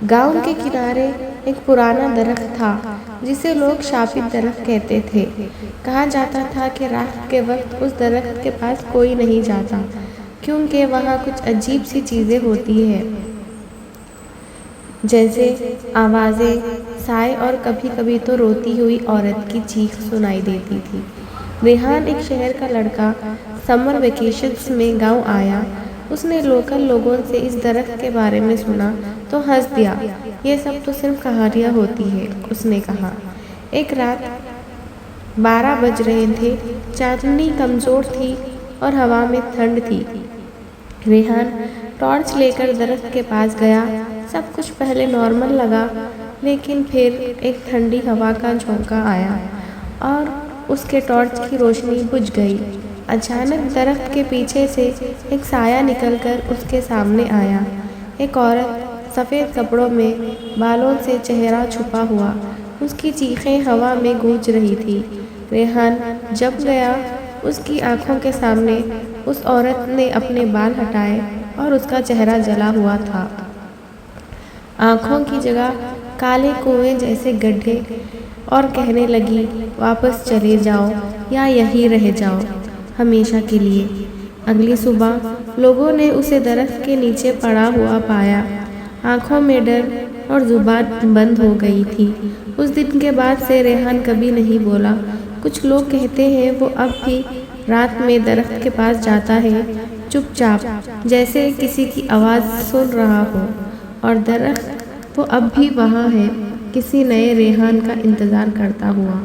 गांव के किनारे एक पुराना दरख्त था जिसे लोग शापित दरख्त कहते थे। कहा जाता था कि रात के वक्त उस दरख्त के पास कोई नहीं जाता क्योंकि वहाँ कुछ अजीब सी चीज़ें होती हैं, जैसे आवाज़ें, साए और कभी कभी तो रोती हुई औरत की चीख सुनाई देती थी। रेहान एक शहर का लड़का समर वेकेशंस में गांव आया। उसने लोकल लोगों से इस दरख्त के बारे में सुना तो हंस दिया। ये सब तो सिर्फ कहानियाँ होती है, उसने कहा। एक रात 12 बज रहे थे, चांदनी कमज़ोर थी और हवा में ठंड थी। रेहान टॉर्च लेकर दरख्त के पास गया। सब कुछ पहले नॉर्मल लगा, लेकिन फिर एक ठंडी हवा का झोंका आया और उसके टॉर्च की रोशनी बुझ गई। अचानक दरख्त के पीछे से एक साया निकलकर उसके सामने आया। एक औरत सफ़ेद कपड़ों में, बालों से चेहरा छुपा हुआ। उसकी चीखें हवा में गूंज रही थी। रेहान जब गया, उसकी आंखों के सामने उस औरत ने अपने बाल हटाए और उसका चेहरा जला हुआ था। आंखों की जगह काले कुएं जैसे गड्ढे, और कहने लगी, वापस चले जाओ या यहीं रह जाओ हमेशा के लिए। अगली सुबह लोगों ने उसे दरख्त के नीचे पड़ा हुआ पाया। आंखों में डर और जुबान बंद हो गई थी। उस दिन के बाद से रेहान कभी नहीं बोला। कुछ लोग कहते हैं वो अब भी रात में दरख्त के पास जाता है, चुपचाप, जैसे किसी की आवाज़ सुन रहा हो, और दरख्त वो अब भी वहाँ है, किसी नए रेहान का इंतज़ार करता हुआ।